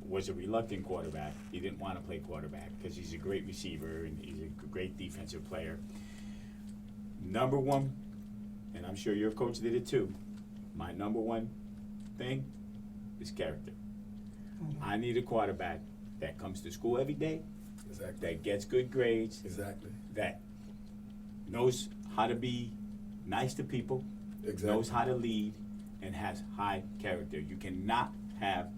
was a reluctant quarterback. He didn't want to play quarterback because he's a great receiver and he's a great defensive player. Number one, and I'm sure your coach did it too, my number one thing is character. I need a quarterback that comes to school every day, Exactly. that gets good grades, Exactly. that knows how to be nice to people, Exactly. knows how to lead, and has high character. You cannot have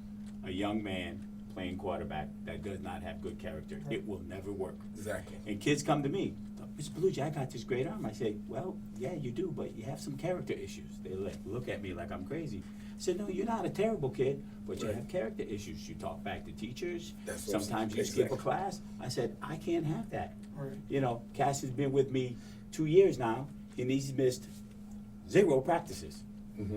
a young man playing quarterback that does not have good character. It will never work. Exactly. And kids come to me, Mr. Belushi, I got this great arm. I say, well, yeah, you do, but you have some character issues. They look at me like I'm crazy. I said, no, you're not a terrible kid, but you Right. have character issues. You talk back to teachers. That's what I'm Sometimes saying. you skip a Exactly. class. I said, I can't have that. Right. You know, Cass has been with me 2 years now, and he's missed 0 practices. Mm-hmm.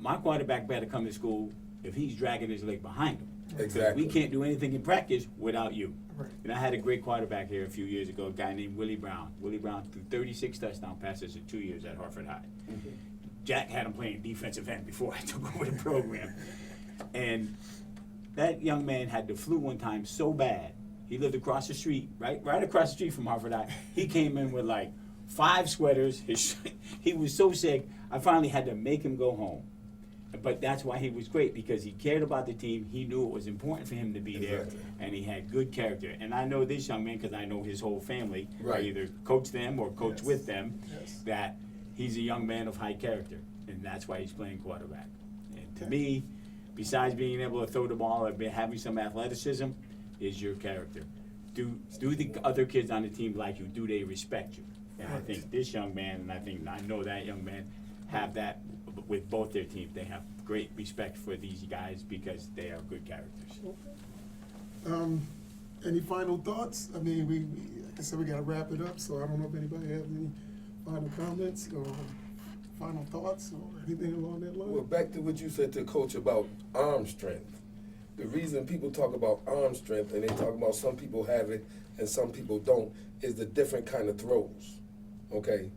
My quarterback better come to school if he's dragging his leg behind him. 'Cause Exactly. we can't do anything in practice without you. Right. And I had a great quarterback here a few years ago, a guy named Willie Brown. Willie Brown threw 36 touchdown passes in 2 years at Hartford High. Mm-hmm. Jack had him playing defensive end before I took over the program. And that young man had the flu one time so bad. He lived across the street, right across the street from Hartford High. He came in with like 5 sweaters. He was so sick, I finally had to make him go home. But that's why he was great, because he cared about the team. He knew it was important for him to be there, Exactly. and he had good character. And I know this young man because I know his whole family. Right. I either coach them or coach Yes. with them. Yes. That he's a young man of high character, and that's why he's playing quarterback. And to me, besides being able to throw the ball or having some athleticism, is your character. Do the other kids on the team like you? Do they respect you? And I Right. think this young man, and I know that young man, have that with both their teams. They have great respect for these guys because they are good characters. Any final thoughts? I mean, we like I said, we gotta wrap it up, so I don't know if anybody has any final comments or final thoughts or anything along that line. Well, back to what you said to Coach about arm strength. The reason people talk about arm strength and they talk about some people have it and some people don't is the different kind of throws. Okay?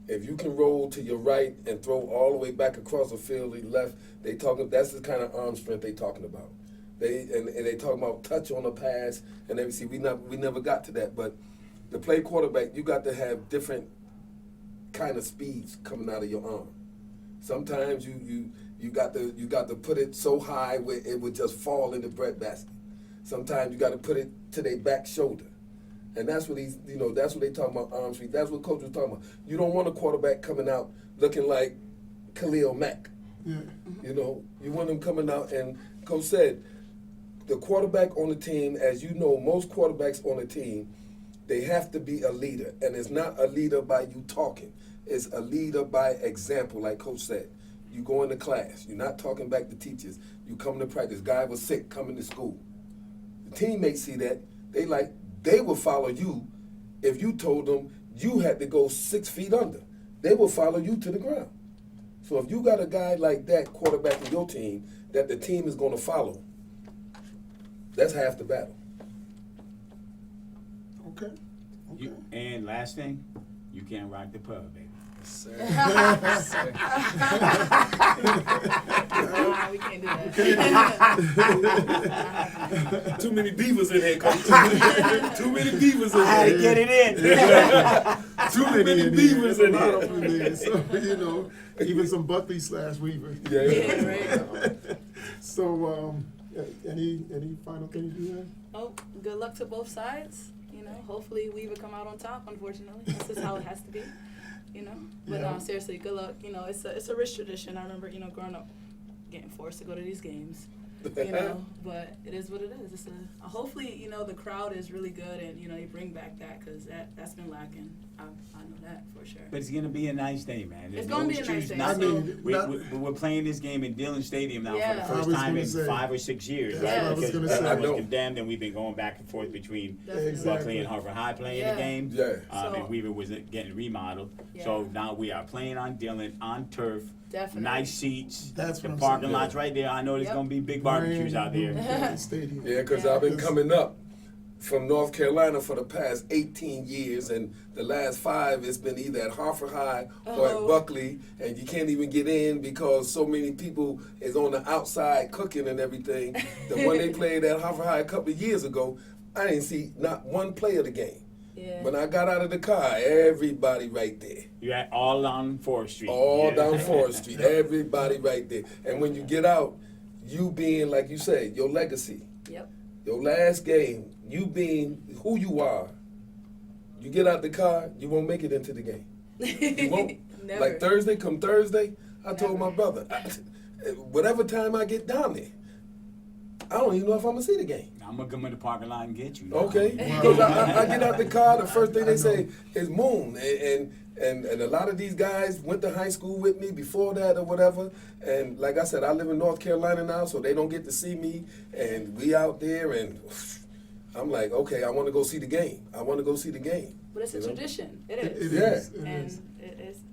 If you can roll to your right and throw all the way back across the field to your left, that's the kind of arm strength they talking about. They talking about touch on the pass and everything. We never got to that, but to play quarterback, you got to have different kind of speeds coming out of your arm. Sometimes you got to put it so high where it would just fall in the breadbasket. Sometimes you got to put it to their back shoulder. And that's what that's what they talking about arm speed. That's what Coach was talking about. You don't want a quarterback coming out looking like Khalil Mack. Yeah. You know, you want them coming out, and Coach said, the quarterback on the team, as you know, most quarterbacks on the team, They have to be a leader, and it's not a leader by you talking. It's a leader by example, like Coach said. You go into class. You're not talking back to teachers. You come to practice. Guy was sick coming to school. The teammates see that. They will follow you if you told them you had to go 6 feet under. They will follow you to the ground. So if you got a guy like that quarterback in your team that the team is going to follow, that's half the battle. Okay. And last thing, you can't rock the pub, baby. Sir. Nah, we can't do that. Too many beavers in here, Coach. Too many beavers in I had to here. get it in. Too many beavers in A lot of here. them in there. So, even some Buckley / Weaver. Yeah, right. So, any final things you have? Oh, good luck to both sides. Hopefully Weaver come out on top. Unfortunately, that's just how it has to be. But Yeah. Seriously, good luck. It's a rich tradition. I remember growing up, getting forced to go to these games. But it is what it is. It's hopefully the crowd is really good and you bring back that because that's been lacking. I know that for sure. But it's gonna be a nice day, man. It's gonna be a nice day. Not, I mean, we're playing this game in Dillon Stadium now Yeah. for I the was first time gonna in say. 5 or 6 years, That's right? what I was Because gonna Dillon say. was I know. condemned, and we've been going back and forth between Definitely. Buckley and Hartford High playing Yeah. the game. Yeah. So- And Weaver was getting remodeled. So Yeah. now we are playing on Dillon, on turf. Definitely. Nice seats. That's the what I'm parking saying. lot's right there. I know there's Yep. gonna be big barbecues out there. Brand new stadium. Yeah, because I've been coming up from North Carolina for the past 18 years, and the last 5 it's been either at Hartford High or at Oh. Buckley, and you can't even get in because so many people is on the outside cooking and everything. The one they played at Hartford High a couple of years ago, I didn't see not one play of the game. Yeah. When I got out of the car, everybody right there. You're at all on 4th Street. All Yeah. down Forest Street, everybody right there. And when you get out, you being, like you said, your legacy, Yep. your last game, you being who you are, you get out the car, you won't make it into the game. You won't. Never. Like Thursday, I told my Never. brother, whatever time I get down there, I don't even know if I'm going to see the game. I'm gonna come in the parking lot and get you. now. Okay, because I get out the car, the first thing they say is Moon, and a lot of these guys went to high school with me before that or whatever, and like I said, I live in North Carolina now, so they don't get to see me, and we out there, and I'm like, okay, I want to go see the game. But it's a You know? tradition. It It is. Yeah. is. It And is.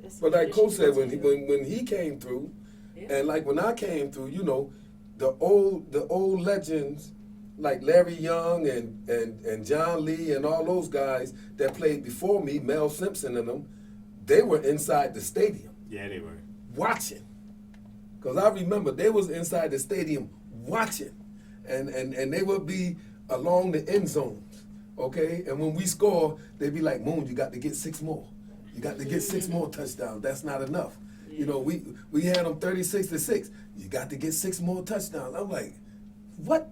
it's a But like tradition Coach said, to continue. when he came through, Yeah. and like when I came through, the old legends like Larry Young and John Lee and all those guys that played before me, Mel Simpson and them, they were inside the stadium Yeah, they were. watching. Because I remember they was inside the stadium watching. And they would be along the end zones, okay? And when we score, they'd be like, Moon, you got to get 6 more. You got to get 6 more touchdowns. That's not enough. We had them 36-6. You got to get 6 more touchdowns. I'm like, what?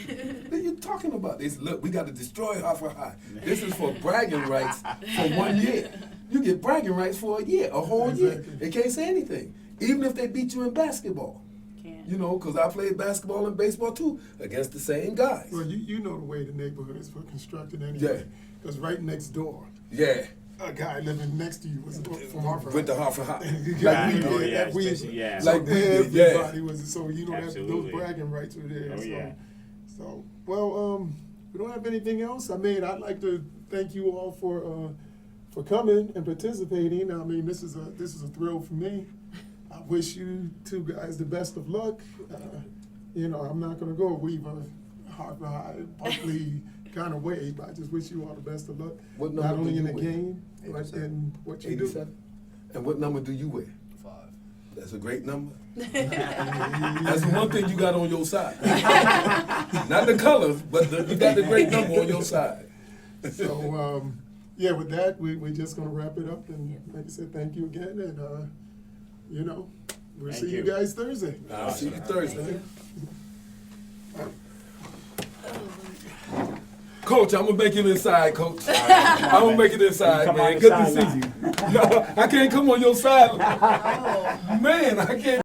What are you talking about? They said, look, we got to destroy Hartford High. This is for bragging rights for 1 year. You get bragging rights for a year, a whole year. Exactly. They can't say anything. Even if they beat you in basketball. Can't. Because I played basketball and baseball too against the same guys. Well, you know the way the neighborhood is for constructed Yeah. anyway. Because right next door, Yeah, a guy living next to you was from Hartford. went to Hartford High. Like Right. we did. Oh, yeah, Like we, especially- yeah. So Like we did, yeah. everybody was, so that Absolutely. those bragging rights were there. Oh, so, yeah. So, well, we don't have anything else. I mean, I'd like to thank you all for coming and participating. I mean, this is a thrill for me. I wish you 2 guys the best of luck. I'm not gonna go Weaver, Hartford High, Buckley kind of way, but I just wish you all the best of luck. What Not number only do in you the wear? game, but 87? in what you do. 87? And what number do you wear? 5. That's a great number. That's the one thing you got on your side. Not the colors, but you got the great number on your side. So, yeah, with that, we're just gonna wrap it up, and like I said, thank you again, and, we'll Thank see you you. guys Thursday. I'll see you Thursday. Coach, I'm gonna make it inside, Coach. I'm gonna make it inside, Come on man. the Good to see sideline. you. No, I can't come on your side. Oh. Man, I can't.